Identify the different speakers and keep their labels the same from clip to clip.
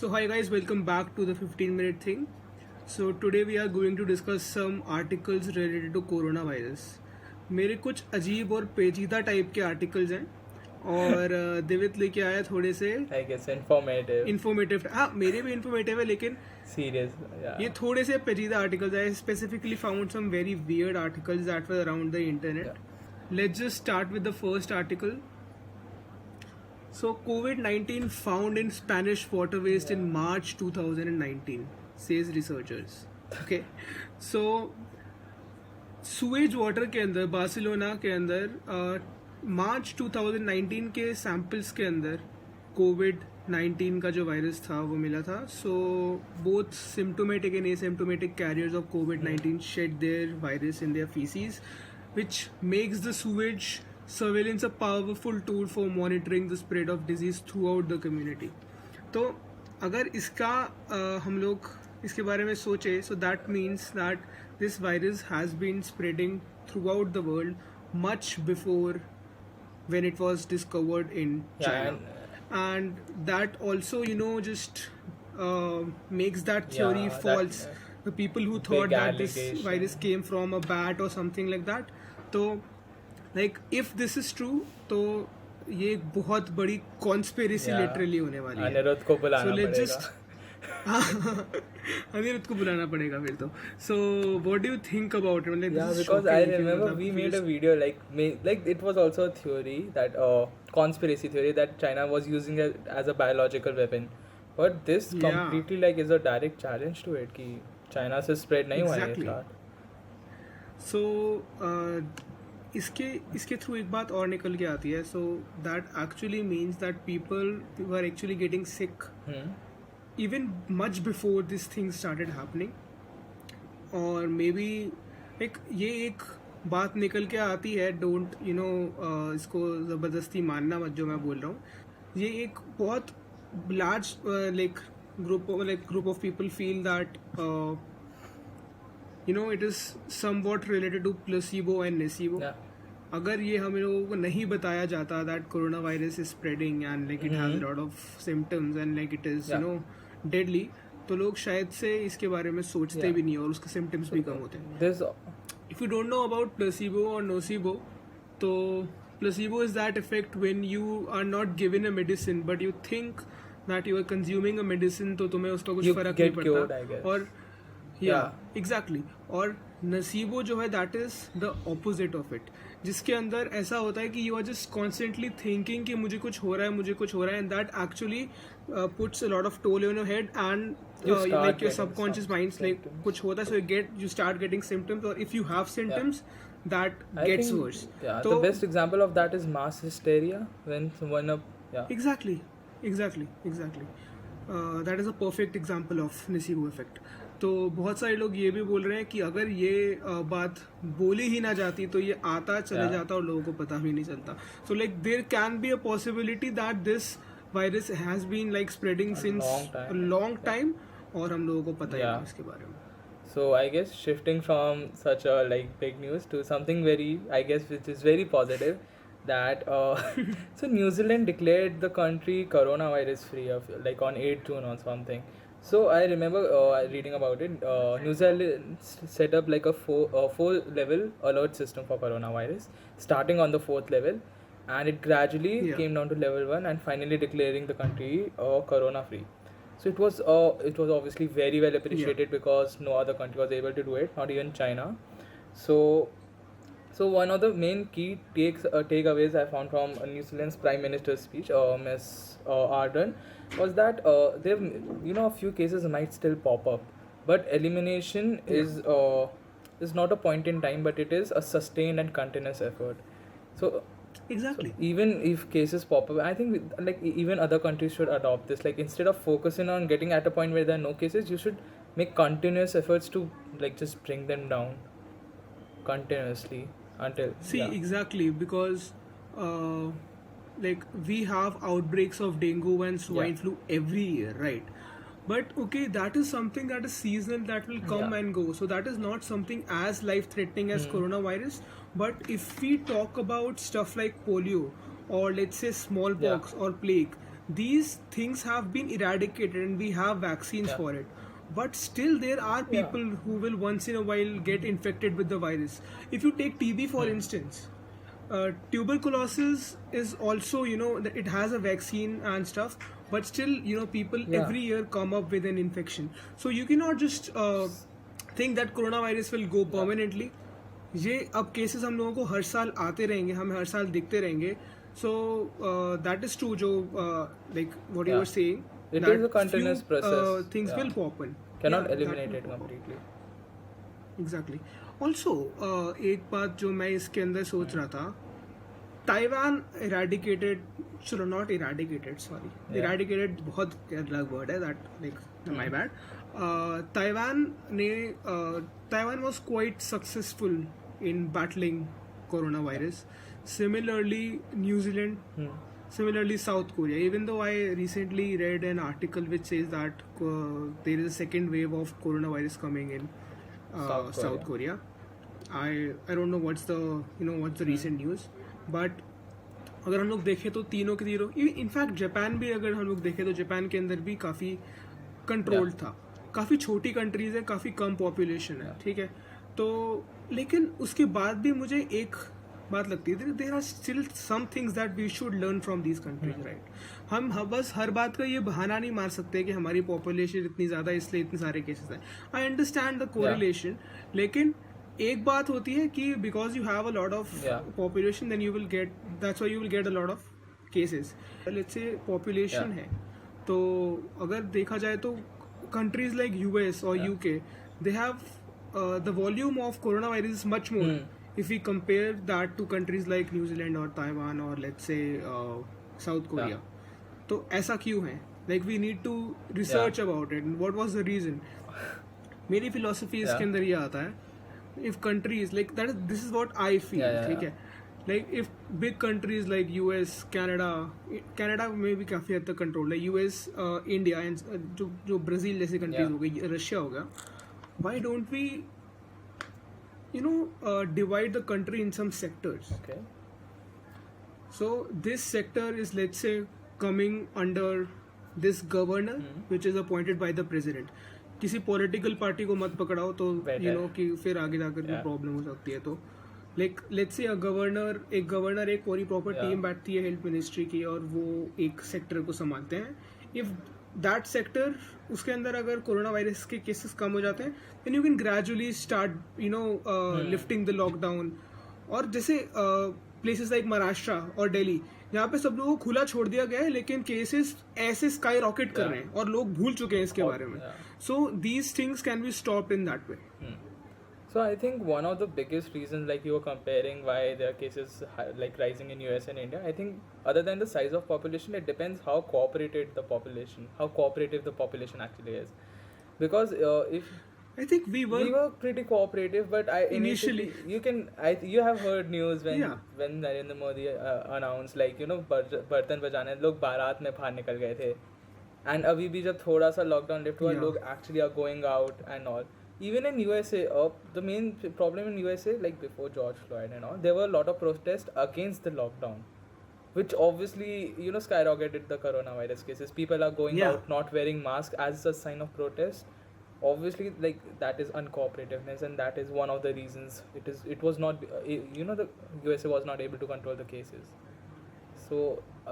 Speaker 1: So hi guys, welcome back to the 15-minute thing. So today we are going to discuss some articles related to coronavirus. मेरे कुछ अजीब और पेचीदा type के articles हैं और देवित लेके आया थोड़े से
Speaker 2: I guess informative,
Speaker 1: इन्फॉर्मेटिव. हाँ, मेरे भी इन्फॉर्मेटिव है लेकिन
Speaker 2: serious. Yeah.
Speaker 1: ये थोड़े से पेचीदा आर्टिकल्स हैं. Specifically found some very weird articles that were around the internet. Let's just start with the first article. So, COVID-19 found in Spanish waterways in March 2019, says researchers. Okay, so sewage water के अंदर Barcelona के अंदर मार्च 2019 के samples के अंदर COVID-19 का जो virus था वो मिला था. So both symptomatic and asymptomatic carriers of COVID-19 shed their virus in their feces, which makes the sewage surveillance a powerful tool for monitoring the spread of disease throughout the community. तो अगर इसका हम लोग इसके बारे में सोचे, so that means that this virus has been spreading throughout the world much before when it was discovered in China. And that also, just makes that theory false. The people who thought that this virus came from a bat or something like that. तो like if this is true, तो ये एक बहुत बड़ी conspiracy literally होने वाली है.
Speaker 2: अनिरुद्ध को बुलाना पड़ेगा.
Speaker 1: अनिरुद्ध को बुलाना पड़ेगा फिर तो. So what do you think about it? Like,
Speaker 2: Yeah, because I remember we made a video like it was also a theory that conspiracy theory that China was using it as a biological weapon, but this completely like is a direct challenge to it कि China से spread नहीं हुआ है ये.
Speaker 1: So इसके through एक बात और निकल के आती है. So that actually means that people are actually getting sick even much before this thing started happening. और मे बी ये एक बात निकल के आती है. डोंट इसको ज़बरदस्ती मानना मत जो मैं बोल रहा हूँ. ये एक बहुत large group of people feel that it is somewhat related to placebo and nocebo. अगर ये हम लोगों को नहीं बताया जाता that coronavirus is spreading and like it has a lot of symptoms and like it is deadly, तो लोग शायद से इसके बारे में सोचते भी नहीं और उसके symptoms भी कम होते हैं. If you don't know about placebo or nocebo, तो placebo is that effect when you are not given a medicine but you think that you are consuming a medicine, तो तुम्हें उसका कुछ फर्क नहीं पड़ता. और एग्जैक्टली. और नसीबो जो है that is the opposite of it, जिसके अंदर ऐसा होता है कि you are just constantly thinking कि मुझे कुछ हो रहा है and that actually puts a lot of toll on your head and like your subconscious mind like कुछ होता है, so you start getting symptoms, or if you have symptoms that gets worse.
Speaker 2: The best example of that is mass hysteria when someone
Speaker 1: exactly that is a perfect example of nocebo effect. तो बहुत सारे लोग ये भी बोल रहे हैं कि अगर ये बात बोली ही ना जाती तो ये आता चले जाता और लोगों को पता भी नहीं चलता. So like there can be a possibility that this virus has been like spreading since a long time और हम लोगों को पता ही नहीं इसके बारे में.
Speaker 2: So I guess shifting from such a like big news to something very which is very positive, that so New Zealand declared the country coronavirus free of like on 8 June or something. So I remember reading about it. New Zealand set up like a four level alert system for coronavirus, starting on the 4th level, and it gradually came down to level 1 and finally declaring the country corona free. So it was obviously very well appreciated because no other country was able to do it, not even China. So one of the main key takeaways I found from New Zealand's Prime Minister's speech, Ms. Ardern, was that there, a few cases might still pop up, but elimination is not a point in time, but it is a sustained and continuous effort. So
Speaker 1: exactly.
Speaker 2: So even if cases pop up, I think like even other countries should adopt this. Like instead of focusing on getting at a point where there are no cases, you should make continuous efforts to like just bring them down continuously until
Speaker 1: exactly, because like we have outbreaks of dengue and swine flu every year, right? But okay, that is something that is seasonal, that will come and go, so that is not something as life threatening as coronavirus. But if we talk about stuff like polio or let's say smallpox or plague, these things have been eradicated and we have vaccines
Speaker 2: Yeah.
Speaker 1: for it. But still, there are
Speaker 2: Yeah.
Speaker 1: people who will once in a while get infected with the virus. If you take TB, for instance, tuberculosis is also, it has a vaccine and stuff, but still, people
Speaker 2: Yeah.
Speaker 1: every year come up with an infection. So you cannot just think that coronavirus will go permanently. ये अब cases हम लोगों को हर साल आते रहेंगे, हमें हर साल दिखते रहेंगे. सो दैट इज ट्रू जो like what you
Speaker 2: Yeah.
Speaker 1: Are saying,
Speaker 2: It is a continuous process.
Speaker 1: Things
Speaker 2: Yeah.
Speaker 1: Will pop in.
Speaker 2: Cannot eliminate it completely.
Speaker 1: Exactly. Also एक बात जो मैं इसके अंदर सोच रहा था, ताइवान इरेडिकेटेड, चलो not eradicated, sorry,
Speaker 2: Yeah.
Speaker 1: Eradicated बहुत अलग वर्ड है, that like my bad. Taiwan was quite successful in battling coronavirus. Similarly, New Zealand, similarly South Korea. Even though I recently read an article which says that there is a second wave of coronavirus coming in South Korea. I don't know what's the recent news, but अगर हम लोग देखें तो तीनों के तीनों, in fact Japan भी अगर हम लोग देखें तो जापान के अंदर भी काफ़ी कंट्रोल्ड था. काफ़ी छोटी कंट्रीज है, काफ़ी कम पॉपुलेशन है, ठीक है. तो लेकिन उसके बाद भी मुझे एक बात लगती है, there are still some things that we should learn from these countries, right. हम बस हर बात का ये बहाना नहीं मार सकते कि हमारी पॉपुलेशन इतनी ज़्यादा इसलिए इतने सारे केसेस हैं. आई अंडरस्टैंड द कोरिलेशन, लेकिन एक बात होती है कि because you have a lot of population, then you will get, that's why you will get a lot of cases. Let's say population है, तो अगर देखा जाए तो countries like US or UK, they have the volume of coronavirus is much more if we compare that to countries like New Zealand or Taiwan or let's say South Korea. तो ऐसा क्यों है? Like we need to research about it. And what was the reason? मेरी philosophy इसके अंदर ये आता है, if countries like that, this is what I feel, ठीक है. Like if big countries like US, Canada में भी काफ़ी हद तक कंट्रोल है, US, India and जो ब्राज़ील जैसी कंट्रीज हो गई, रशिया हो गया, why don't we divide the country in some sectors?
Speaker 2: Okay.
Speaker 1: So this sector is, let's say, coming under this governor which is appointed by the president. किसी political party को मत पकड़ाओ तो कि फिर आगे जाकर कोई प्रॉब्लम हो सकती है. तो लेट्स से एक गवर्नर एक पूरी प्रॉपर टीम बैठती है हेल्थ मिनिस्ट्री की, और वो एक सेक्टर को संभालते हैं. इफ दैट सेक्टर, उसके अंदर अगर कोरोना वायरस के केसेस कम हो जाते हैं, then you can gradually start lifting the lockdown. और जैसे प्लेसेस लाइक महाराष्ट्र और दिल्ली, जहाँ पे सब लोगों को खुला छोड़ दिया गया है, लेकिन केसेस ऐसे स्काई रॉकेट कर रहे हैं और लोग भूल चुके हैं इसके बारे में. So these things can be stopped in that way.
Speaker 2: So I think one of the biggest reasons, like you were comparing why there are cases like rising in US and India, I think other than the size of population, it depends how cooperative the population actually is. Because if
Speaker 1: I think we were
Speaker 2: pretty cooperative, but initially you have heard news when Narendra Modi announced, like बर्तन बजाने लोग बारात में बाहर निकल गए थे, and अभी भी जब थोड़ा सा लॉकडाउन लिफ्ट हुआ, लोग actually are going out and all. Even in USA, the main problem in USA, like before George Floyd and all, there were a lot of protests against the lockdown, which obviously skyrocketed the coronavirus cases. People are going out not wearing masks as a sign of protest. Obviously, like that is uncooperativeness, and that is one of the reasons it was not the USA was not able to control the cases. So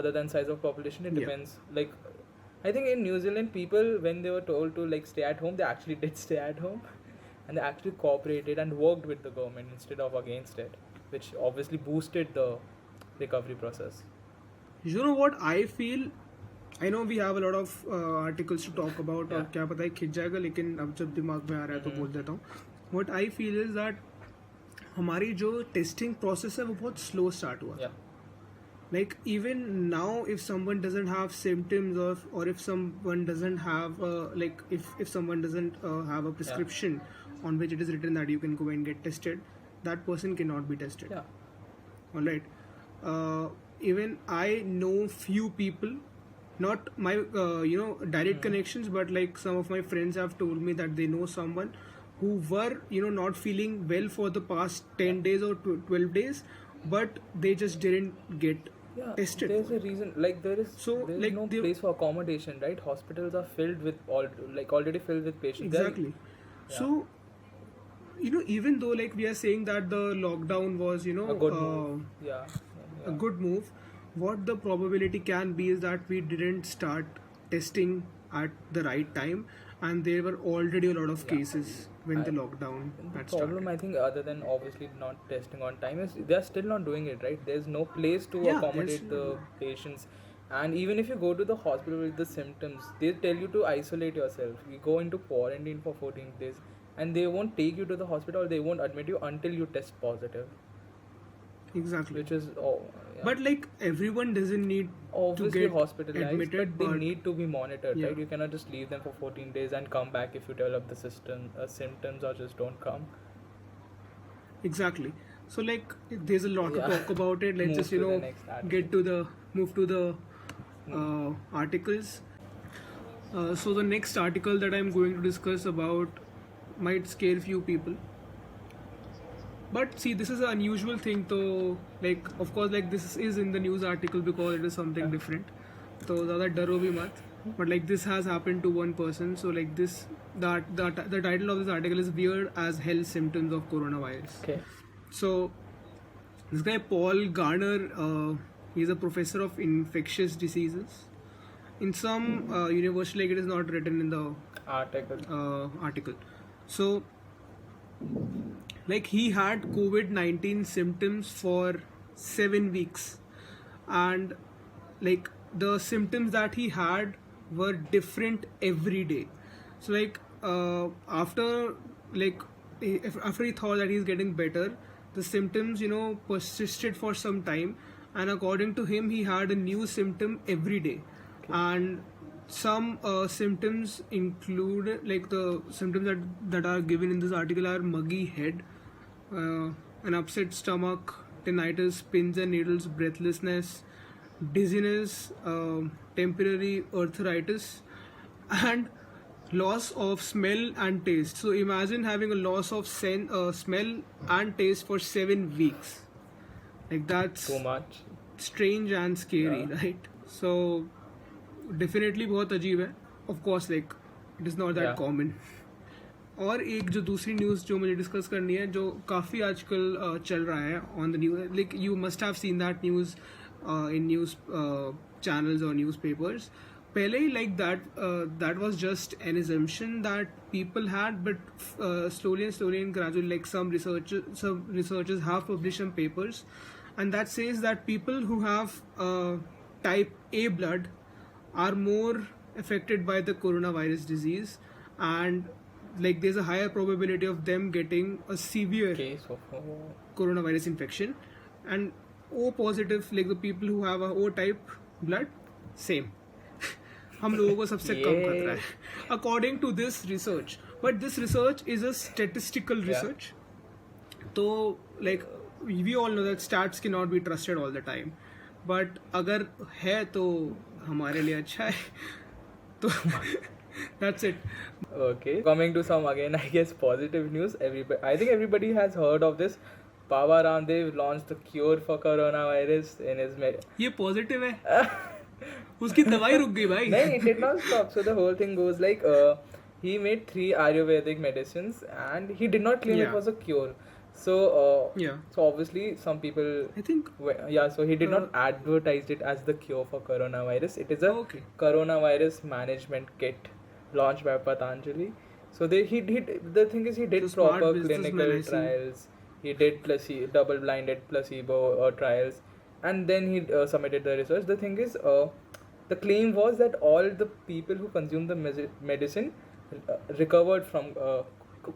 Speaker 2: other than size of population, it depends. Like I think in New Zealand, people, when they were told to like stay at home, they actually did stay at home, and they actually cooperated and worked with the government instead of against it, which obviously boosted the recovery process.
Speaker 1: You know what I feel? I know we have a lot of articles to talk about, और क्या पता है खिंच जाएगा, लेकिन अब जब दिमाग में आ रहा है तो बोल देता हूँ. What I feel is that हमारी जो टेस्टिंग प्रोसेस है वो बहुत स्लो स्टार्ट हुआ. Like even now, if someone doesn't have symptoms, or if someone doesn't have if someone doesn't have a prescription on which it is written that you can go and get tested, that person cannot be tested. All right. Even I know few people, not my direct connections, but like some of my friends have told me that they know someone who were not feeling well for the past 10 days or 12 days, but they just didn't get
Speaker 2: Yeah,
Speaker 1: tested
Speaker 2: there's
Speaker 1: for
Speaker 2: a
Speaker 1: it.
Speaker 2: reason. Like
Speaker 1: So
Speaker 2: there is
Speaker 1: like
Speaker 2: no
Speaker 1: they
Speaker 2: place for accommodation, right? Hospitals are filled with already filled with patients.
Speaker 1: exactly.
Speaker 2: Yeah,
Speaker 1: So even though like we are saying that the lockdown was
Speaker 2: a good move. Yeah,
Speaker 1: a
Speaker 2: yeah,
Speaker 1: good move, what the probability can be is that we didn't start testing at the right time, and there were already a lot of
Speaker 2: yeah.
Speaker 1: cases when
Speaker 2: I,
Speaker 1: the lockdown
Speaker 2: and the
Speaker 1: had
Speaker 2: problem,
Speaker 1: started.
Speaker 2: I think, other than obviously not testing on time, is they're still not doing it, right? There's no place to
Speaker 1: Yeah, there's
Speaker 2: accommodate the patients. And even if you go to the hospital with the symptoms, they tell you to isolate yourself. You go into quarantine for 14 days, and they won't take you to the hospital, or they won't admit you until you test positive,
Speaker 1: exactly.
Speaker 2: which is, oh, yeah.
Speaker 1: But like everyone doesn't need to
Speaker 2: Obviously
Speaker 1: get
Speaker 2: hospitalized,
Speaker 1: admitted,
Speaker 2: but they
Speaker 1: but
Speaker 2: need to be monitored,
Speaker 1: yeah,
Speaker 2: right? You cannot just leave them for 14 days and come back if you develop the system symptoms, or just don't come.
Speaker 1: exactly. So like there's a lot to
Speaker 2: Yeah.
Speaker 1: talk about it. Let's
Speaker 2: Move
Speaker 1: just
Speaker 2: to the next article.
Speaker 1: get to the move to the
Speaker 2: Hmm.
Speaker 1: articles. So the next article that I'm going to discuss about might scare few people. But see, this is an unusual thing. So, like, of course, like this is in the news article because it is something different. So, ज़्यादा डरो भी मत. But like this has happened to one person. So like this, the title of this article is "Weird as Hell Symptoms of Coronavirus."
Speaker 2: Okay.
Speaker 1: So this guy Paul Garner, he's a professor of infectious diseases in some university. Like it is not written in the
Speaker 2: Article.
Speaker 1: article. So like he had COVID-19 symptoms for 7 weeks, and like the symptoms that he had were different every day. So like after like after he thought that he's getting better, the symptoms persisted for some time, and according to him he had a new symptom every day. And some symptoms include like the symptoms that are given in this article are muggy head, an upset stomach, tinnitus, pins and needles, breathlessness, dizziness, temporary arthritis, and loss of smell and taste. So imagine having a loss of smell and taste for 7 weeks. Like that's
Speaker 2: Too much.
Speaker 1: strange and scary,
Speaker 2: Yeah.
Speaker 1: right? So definitely बहुत अजीब है. Of course, like it is not that
Speaker 2: Yeah.
Speaker 1: common. और एक जो दूसरी news जो मुझे discuss करनी है जो काफ़ी आजकल चल रहा है on the news, like you must have seen that news in news channels और न्यूज़ पेपर्स पहले ही, like that was just an assumption that people had, but slowly and gradually, like some researchers have published some papers, and that says that people who have type A blood are more affected by the coronavirus disease, and like there's a higher probability of them getting a severe
Speaker 2: Case of
Speaker 1: coronavirus infection. And O positive, like the people who have a O type blood, same. हम लोगों को सबसे कम खतरा है according to this research, but this research is a statistical
Speaker 2: Yeah.
Speaker 1: research. तो like we all know that stats cannot be trusted all the time, but अगर है तो हमारे लिए अच्छा है. तो that's it.
Speaker 2: Okay. Coming to some, again, I guess, positive news. I think everybody has heard of this. Baba Ramdev launched the cure for coronavirus in his
Speaker 1: ये positive है. उसकी दवाई रुक गई भाई.
Speaker 2: No, it did not stop. So the whole thing goes like he made 3 Ayurvedic medicines, and he did not claim it
Speaker 1: Yeah.
Speaker 2: was a cure. So
Speaker 1: Yeah,
Speaker 2: so obviously some people,
Speaker 1: I think.
Speaker 2: yeah. So he did not advertise it as the cure for coronavirus. It is a
Speaker 1: Okay.
Speaker 2: coronavirus management kit launched by Patanjali. So he the thing is, he did
Speaker 1: So smart
Speaker 2: proper
Speaker 1: businessman,
Speaker 2: clinical
Speaker 1: I see.
Speaker 2: trials. He did double-blinded placebo trials, and then he submitted the research. The thing is, the claim was that all the people who consumed the medicine recovered from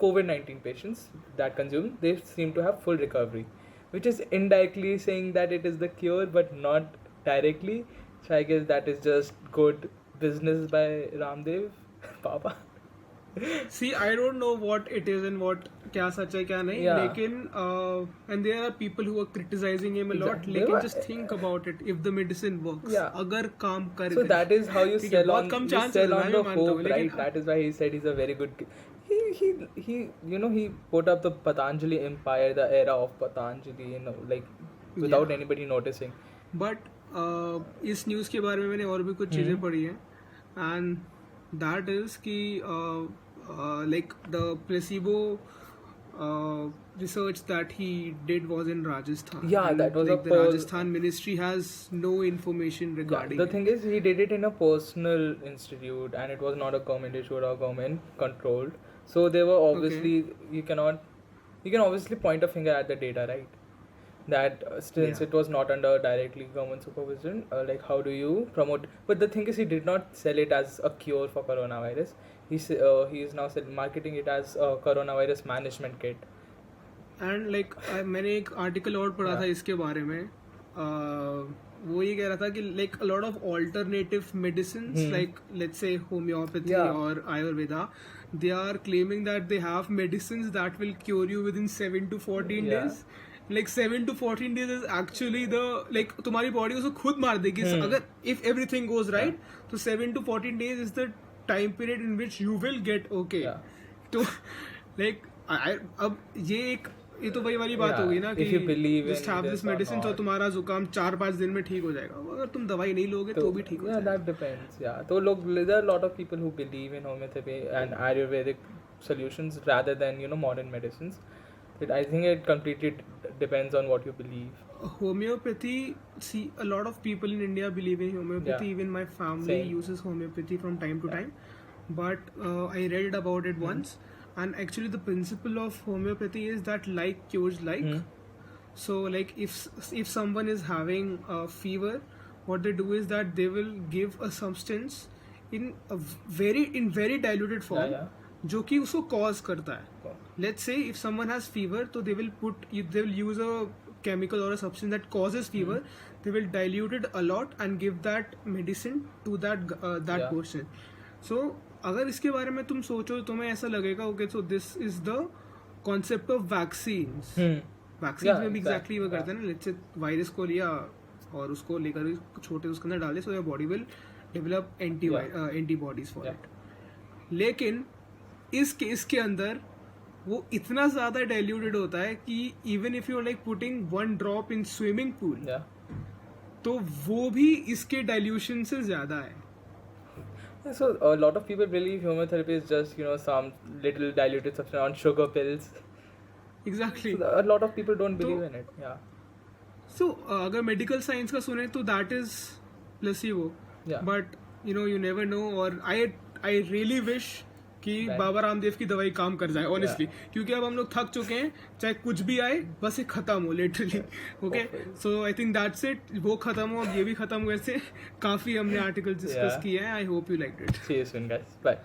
Speaker 2: COVID-19 patients that consumed. They seem to have full recovery, which is indirectly saying that it is the cure, but not directly. So I guess that is just good business by Ramdev, Papa.
Speaker 1: See, I don't know what it is and what क्या सच है क्या नहीं.
Speaker 2: Yeah.
Speaker 1: लेकिन and there are people who are criticizing him a lot.
Speaker 2: Exactly.
Speaker 1: लेकिन just think about it. If the medicine works,
Speaker 2: Yeah.
Speaker 1: अगर काम कर
Speaker 2: So
Speaker 1: गई.
Speaker 2: that is how you
Speaker 1: ठीक है,
Speaker 2: sell
Speaker 1: बहुत
Speaker 2: on,
Speaker 1: come
Speaker 2: you
Speaker 1: chances
Speaker 2: sell
Speaker 1: है,
Speaker 2: on
Speaker 1: मैं
Speaker 2: the
Speaker 1: भी मानता हूँ,
Speaker 2: hope,
Speaker 1: लेकिन
Speaker 2: right? That is why he said he's a very good. He he put up the Patanjali empire, the era of Patanjali, like without
Speaker 1: Yeah.
Speaker 2: anybody noticing.
Speaker 1: But इस news के बारे में मैंने और भी कुछ चीज़ें पढ़ी हैं एंड दैट इज़ कि like the placebo research that he did was in Rajasthan.
Speaker 2: Yeah,
Speaker 1: And,
Speaker 2: that was
Speaker 1: like,
Speaker 2: a
Speaker 1: the Rajasthan ministry has no information
Speaker 2: Yeah,
Speaker 1: regarding
Speaker 2: the
Speaker 1: it.
Speaker 2: thing is, he did it in a personal institute, and it was not a government issued or government controlled. So they were obviously you can obviously point a finger at the data, right? That since
Speaker 1: Yeah.
Speaker 2: it was not under directly government supervision, like how do you promote? But the thing is, he did not sell it as a cure for coronavirus. He is now marketing it as a coronavirus management kit.
Speaker 1: And like मैंने एक article और पढ़ा था इसके बारे में वो ये कह रहा था कि like a lot of alternative medicine like let's say homeopathy और Ayurveda they are claiming that they have medicine that will cure you within 7 to 14 days. Like 7 to 14 days is actually the like तुम्हारी body उसको खुद मार देगी अगर if everything goes right तो 7 to 14 days is the time period in which you will get okay. तो like अब ये तो वही वाली बात हो गई ना कि just have this medicine तो तुम्हारा जुकाम 4-5 दिन में ठीक हो जाएगा. अगर तुम दवाई नहीं लोगे तो भी ठीक हो जाएगा.
Speaker 2: That depends. Yeah. तो लोग there are a lot of people who believe in homeopathy and Ayurvedic solutions rather than modern medicines. I think it completely depends on what you believe.
Speaker 1: Homeopathy, see, a lot of people in India believe in homeopathy.
Speaker 2: Yeah.
Speaker 1: Even my family
Speaker 2: Same.
Speaker 1: uses homeopathy from time to time. But I read about it once, and actually the principle of homeopathy is that like cures like. So like if someone is having a fever, what they do is that they will give a substance in very diluted form.
Speaker 2: Yeah.
Speaker 1: जो कि उसको cause करता है. Let's say if someone has fever, so they will use a chemical or a substance that causes fever. They will dilute it a lot and give that medicine to that person. So अगर इसके बारे में तुम सोचो तुम्हें ऐसा लगेगा okay, so this is the concept of vaccines. Vaccines में भी exactly वो करते हैं ना. Let's say virus को लिया और उसको लेकर छोटे उसके अंदर डाले, so your body will develop antibodies for it. लेकिन इस केस के अंदर वो इतना ज्यादा डाइल्यूटेड होता है कि even if you like putting 1 drop in swimming pool तो वो भी इसके डाइल्यूशन से ज्यादा है.
Speaker 2: So a lot of people believe homeopathy is just some little diluted substance on sugar pills.
Speaker 1: Exactly.
Speaker 2: So a lot of people don't believe in it. Yeah.
Speaker 1: So अगर medical science का सुने तो that is placebo. But you never know. और I really wish कि बाबा रामदेव की दवाई काम कर जाए ऑनेस्टली. क्योंकि अब हम लोग थक चुके हैं, चाहे कुछ भी आए बस ये खत्म हो literally. Okay, so I think that's it. वो खत्म हो, अब ये भी खत्म हुए से काफी हमने आर्टिकल डिस्कस किए हैं. I hope you liked it.
Speaker 2: See you soon, guys. Bye.